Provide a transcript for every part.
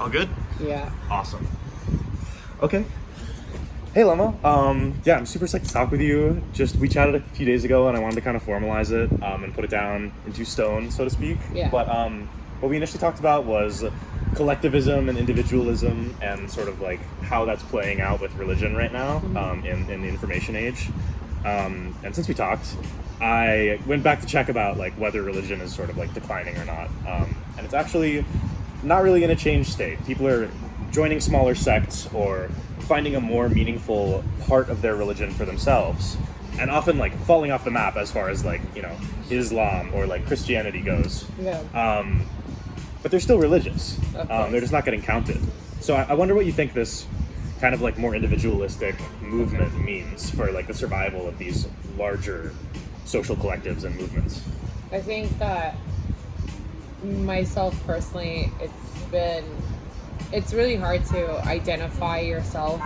All good? Yeah. Awesome. Okay. Hey, Lama. Yeah, I'm super psyched to talk with you. We chatted a few days ago, and I wanted to kind of formalize it and put it down into stone, so to speak. Yeah. But what we initially talked about was collectivism and individualism, and sort of like how that's playing out with religion right now in the information age. And since we talked, I went back to check about like whether religion is sort of like declining or not, and it's actually not really in a change state. People are joining smaller sects or finding a more meaningful part of their religion for themselves, and often like falling off the map as far as like, you know, Islam or like Christianity goes. Yeah. But they're still religious. They're just not getting counted. So I wonder what you think this kind of like more individualistic movement means for like the survival of these larger social collectives and movements. I think that myself personally, it's really hard to identify yourself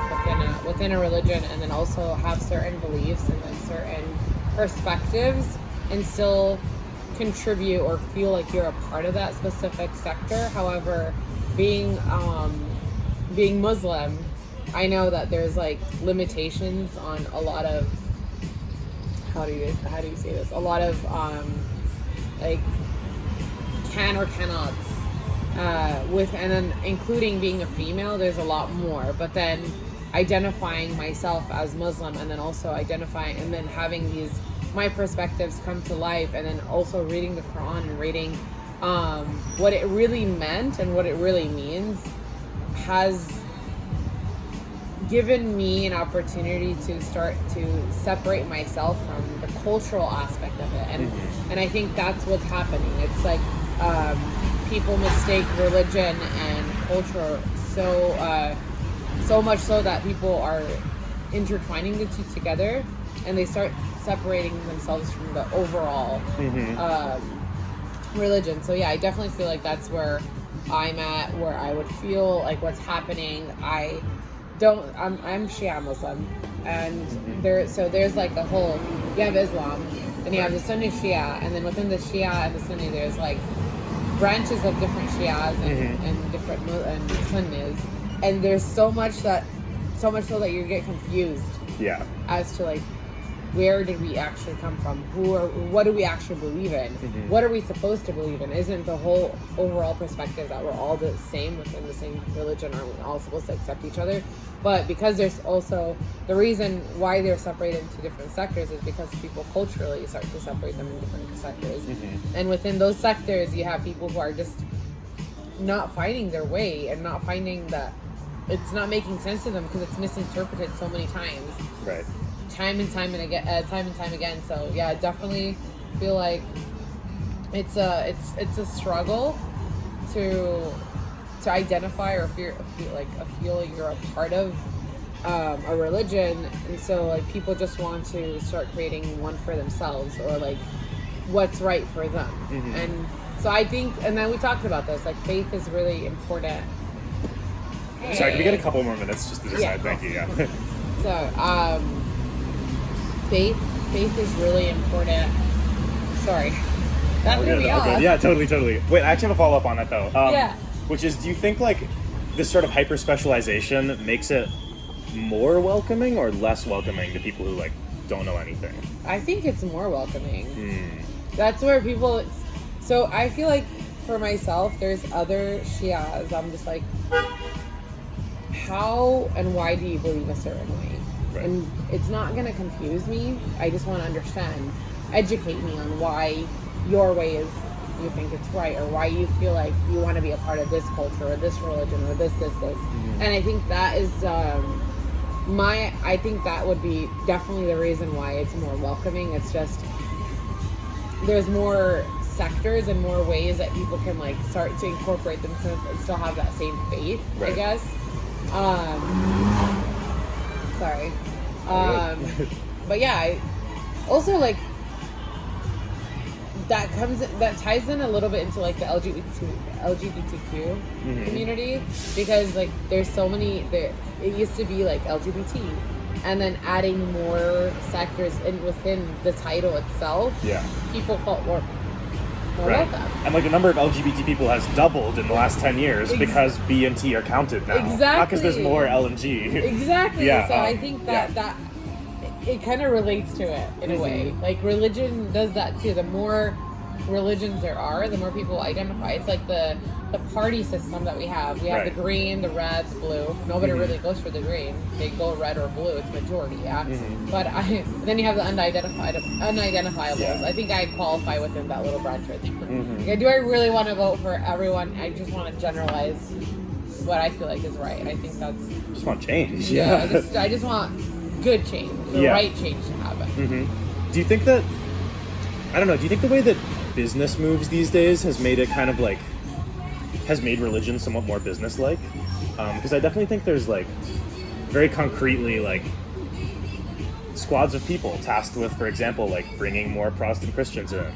within a religion and then also have certain beliefs and then certain perspectives and still contribute or feel like you're a part of that specific sector. However, being Muslim, I know that there's like limitations on a lot of how do you say this? A lot of like can or cannot and then including being a female, there's a lot more. But then identifying myself as Muslim and then also identifying and then having my perspectives come to life, and then also reading the Quran and reading what it really meant and what it really means has given me an opportunity to start to separate myself from the cultural aspect of it, and I think that's what's happening. It's like people mistake religion and culture so much so that people are intertwining the two together, and they start separating themselves from the overall religion. So yeah, I definitely feel like that's where I'm at, where I would feel like what's happening. I'm Shia Muslim, and there's like a whole, you have Islam, and you have the Sunni Shia, and then within the Shia and the Sunni there's like branches of different Shias and different and Sunnis, and there's so much so that you get confused as to like, where did we actually come from? What do we actually believe in? What are we supposed to believe in? Isn't the whole overall perspective that we're all the same within the same religion? Aren't we all supposed to accept each other? But because there's also the reason why they're separated into different sectors is because people culturally start to separate them in different sectors. And within those sectors, you have people who are just not finding their way and not finding that it's not making sense to them because it's misinterpreted so many times. Right. Time and time again. So yeah, I definitely feel like it's a struggle to identify or feel you're a part of a religion, and so like people just want to start creating one for themselves or like what's right for them. And so I think, and then we talked about this, like faith is really important. Sorry, can we get a couple more minutes just to decide? Yeah. Thank you. Yeah. So faith is really important. Sorry, that threw me off. Yeah, totally. Wait, I actually have a follow-up on that though. Yeah. Which is, do you think like this sort of hyper-specialization makes it more welcoming or less welcoming to people who like don't know anything? I think it's more welcoming. That's where people. So I feel like for myself, there's other Shias. I'm just like, how and why do you believe a certain way? Right. And it's not going to confuse me. I just want to understand. Educate me on why your way is, you think it's right, or why you feel like you want to be a part of this culture or this religion or this. And I think that is I think that would be definitely the reason why it's more welcoming. It's just there's more sectors and more ways that people can like start to incorporate themselves and still have that same faith, right. I guess. Sorry. But yeah, I also like that ties in a little bit into like the LGBTQ community, because like there's so many there. It used to be like LGBT, and then adding more sectors within the title itself. Yeah, people felt more more welcome. And like the number of LGBT people has doubled in the last 10 years because B and T are counted now. Exactly. Not because there's more L and G. Exactly. Yeah, so I think that it kind of relates to it in a way. Like religion does that too. The more religions there are, the more people identify. It's like the party system that we have. We have the green, the red, the blue. Nobody really goes for the green. They go red or blue. It's majority, But then you have the unidentifiables. Yeah. I think I qualify within that little branch right there. Yeah, do I really want to vote for everyone? I just want to generalize what I feel like is right. And I think that's... Just want change. I just want good change. The right change to happen. Do you think that... I don't know. Do you think the way that business moves these days has made it kind of like... has made religion somewhat more business-like? Because I definitely think there's like very concretely like squads of people tasked with, for example, like bringing more Protestant Christians in,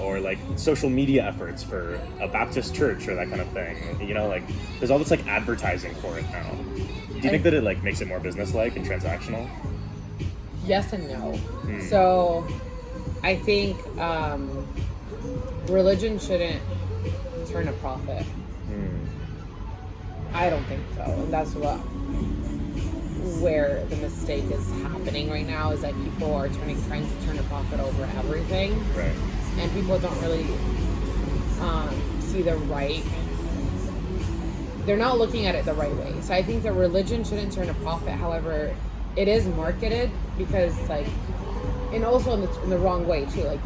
or like social media efforts for a Baptist church or that kind of thing. You know, like there's all this like advertising for it now. Do you think that it like makes it more business-like and transactional? Yes and no. So I think religion shouldn't turn a profit. I don't think so, and that's where the mistake is happening right now, is that people are trying to turn a profit over everything, Right. and people don't really see the right. They're not looking at it the right way. So I think that religion shouldn't turn a profit. However, it is marketed because like, and also in the wrong way too. Like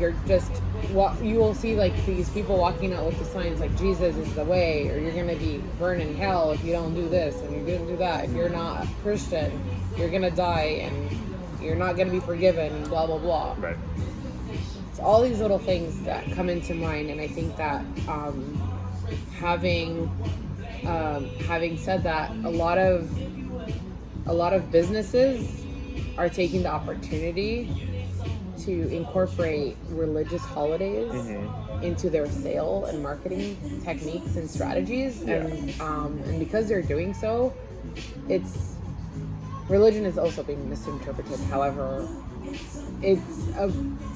you will see like these people walking out with the signs like Jesus is the way, or you're gonna be burned in hell if you don't do this and you didn't do that. If you're not a Christian, you're gonna die and you're not gonna be forgiven. And blah blah blah. Right. It's all these little things that come into mind, and I think that having said that, a lot of businesses are taking the opportunity to incorporate religious holidays into their sale and marketing techniques and strategies, and because they're doing so, religion is also being misinterpreted. However, it's a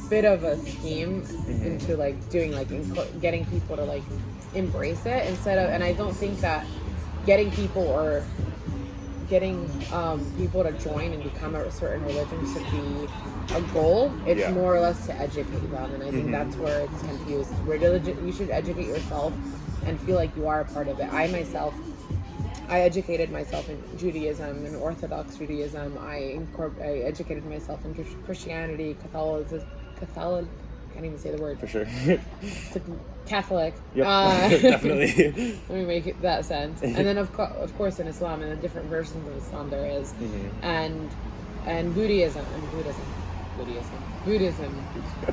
bit of a scheme into like doing like getting people to like embrace it instead of, and I don't think that getting people to join and become a certain religion should be a goal. It's more or less to educate them, and I think that's where it's confused. You should educate yourself and feel like you are a part of it. I educated myself in Judaism, in Orthodox Judaism. I educated myself in Christianity, Catholicism. Can't even say the word. For sure. Catholic. Yep. Definitely. Let me make that sense. And then of course in Islam, and the different versions of Islam there is, and Buddhism.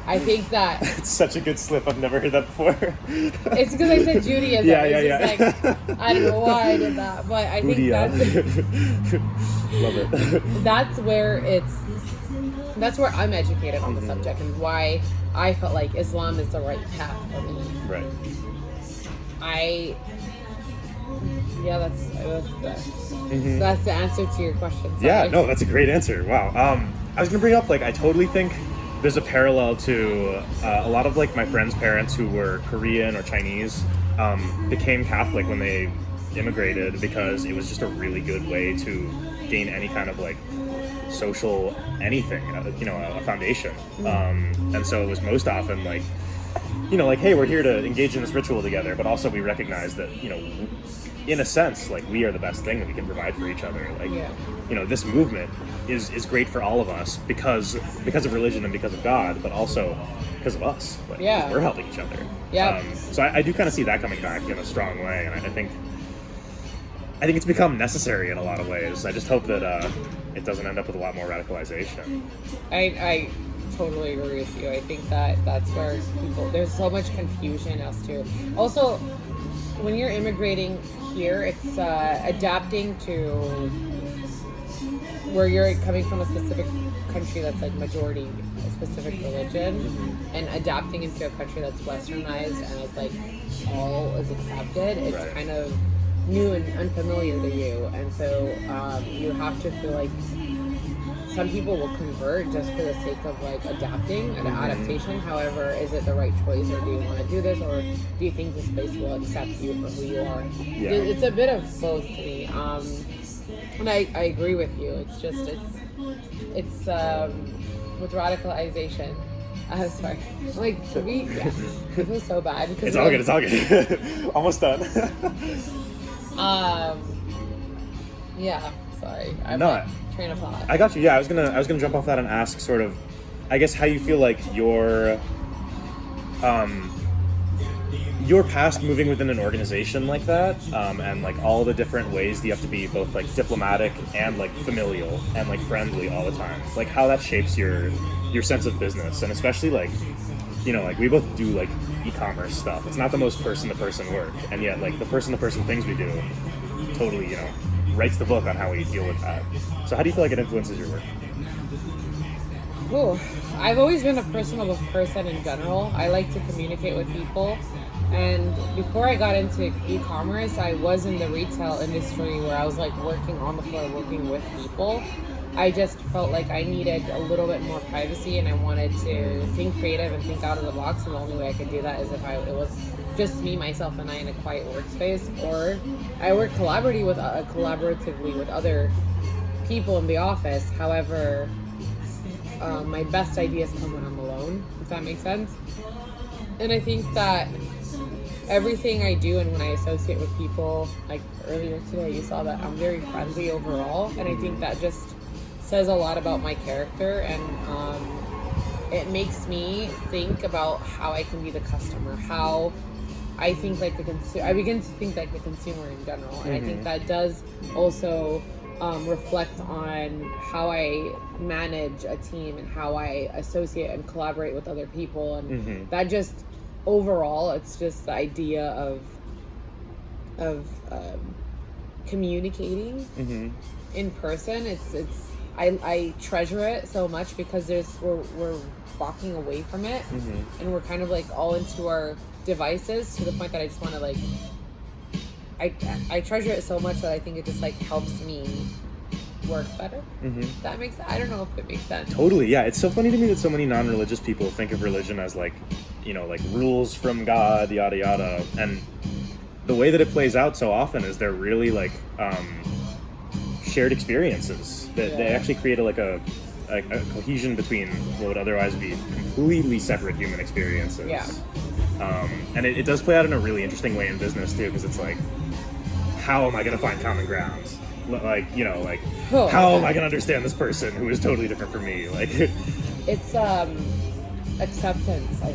I think that it's such a good slip. I've never heard that before. It's because I said Judaism. Just like, I don't know why I did that, but I think that's love it. That's where I'm educated on the subject, and why I felt like Islam is the right path for me. Right. That's the answer to your question. So No, that's a great answer. Wow. I was gonna bring up, like, I totally think there's a parallel to a lot of like my friends' parents who were Korean or Chinese became Catholic when they immigrated because it was just a really good way to gain any kind of like social anything, a foundation. And so it was most often like, like, hey, we're here to engage in this ritual together, but also we recognize that, in a sense, like, we are the best thing that we can provide for each other. Like, this movement is great for all of us because of religion and because of God, but also because of us. Like, we're helping each other. So I do kind of see that coming back in a strong way, and I think it's become necessary in a lot of ways. I just hope that it doesn't end up with a lot more radicalization. I totally agree with you. I think that's where there's so much confusion as to. Also, when you're immigrating here, it's adapting to where you're coming from, a specific country that's like majority a specific religion, and adapting into a country that's westernized and it's like all is accepted. It's kind of new and unfamiliar to you, and so you have to feel like some people will convert just for the sake of like adapting and adaptation. However, is it the right choice, or do you want to do this, or do you think the space will accept you for who you are? Yeah. It's a bit of both to me. And I agree with you. It's just it's with radicalization. Sorry. Like, should we? Yeah. I feel so bad. It's all good. It's all good. Almost done. Yeah. Sorry. I'm No, like, train of thought. I got you. Yeah, I was gonna jump off that and ask sort of, I guess, how you feel like your past moving within an organization like that, and like all the different ways that you have to be both like diplomatic and like familial and like friendly all the time. Like how that shapes your sense of business, and especially like, you know, like we both do like e-commerce stuff. It's not the most person-to-person work, and yet like the person-to-person things we do totally, you know, writes the book on how we deal with that. So how do you feel like it influences your work? Ooh, I've always been a personable person in general. I like to communicate with people. And before I got into e-commerce, I was in the retail industry where I was like working on the floor, working with people. I just felt like I needed a little bit more privacy, and I wanted to think creative and think out of the box. And the only way I could do that is if it was just me, myself, and I in a quiet workspace, or I work collaboratively with other people in the office. However, my best ideas come when I'm alone, if that makes sense. And I think that everything I do and when I associate with people, like earlier today, you saw that I'm very friendly overall, and I think that just says a lot about my character, and it makes me think about how I can be the customer, how I think like the consumer. I begin to think like the consumer in general, and I think that does also reflect on how I manage a team and how I associate and collaborate with other people, and that just overall, it's just the idea of communicating in person. I treasure it so much because we're walking away from it, and we're kind of like all into our devices to the point that I just want to like I treasure it so much that I think it just like helps me work better. That makes I don't know if it makes sense. Totally, yeah. It's so funny to me that so many non-religious people think of religion as like, you know, like rules from God, yada yada, and the way that it plays out so often is they're really like shared experiences that they actually create a cohesion between what would otherwise be completely separate human experiences. And it does play out in a really interesting way in business too, because it's like, how am I going to find common ground? Like, you know, like, how am I going to understand this person who is totally different from me? Like, it's acceptance. I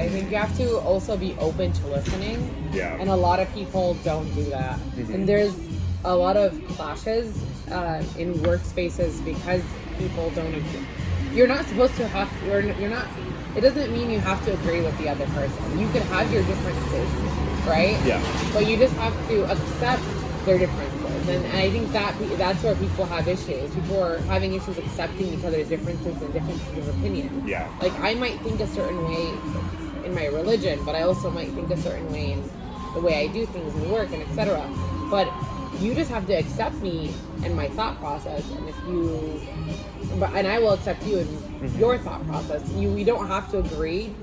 think you have to also be open to listening. And a lot of people don't do that. And there's a lot of clashes in workspaces because people don't agree. You're not supposed to have. You're not. It doesn't mean you have to agree with the other person. You can have your differences, right? But you just have to accept their differences. And I think that's where people have issues. People are having issues accepting each other's differences and differences of opinion. Like, I might think a certain way in my religion, but I also might think a certain way in the way I do things in work and etc. But you just have to accept me and my thought process, and I will accept you and your thought process. We don't have to agree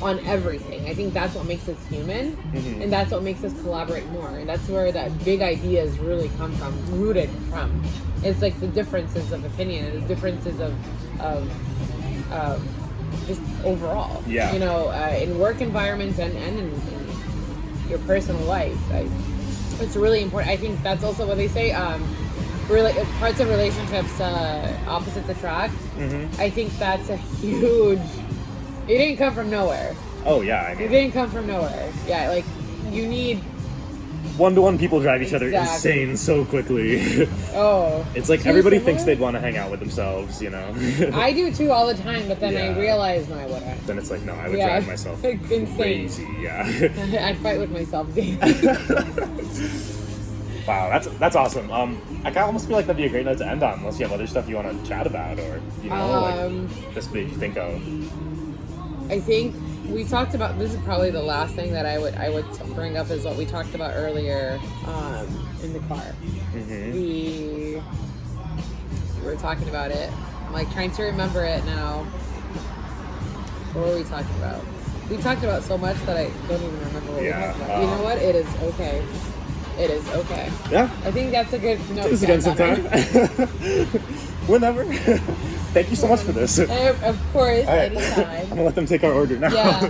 on everything. I think that's what makes us human, and that's what makes us collaborate more. And that's where that big ideas really come from, rooted from. It's like the differences of opinion and the differences of just overall. You know, in work environments and in your personal life. It's really important. I think that's also what they say. Parts of relationships, opposites attract. I think that's a huge. It didn't come from nowhere. Oh yeah, I mean, it didn't come from nowhere. Yeah, like you need one-to-one people drive each other insane so quickly. It's like everybody thinks they'd want to hang out with themselves, you know. I do too all the time, but then I realize, no, I wouldn't. Then it's like, no, I would drive myself insane. Crazy. I'd fight with myself daily. Wow, that's awesome. I kind of almost feel like that'd be a great note to end on, unless you have other stuff you want to chat about, or you know, like this made you think of. I think we talked about, this is probably the last thing that I would bring up, is what we talked about earlier in the car. We were talking about it. I'm like trying to remember it now. What were we talking about? We talked about so much that I don't even remember what we talked about. You know what? It is okay. It is okay. Yeah. I think that's a good note. Do this again sometime. Whenever. Thank you so much for this. Of course, All right. anytime. I'm gonna let them take our order now. Yeah.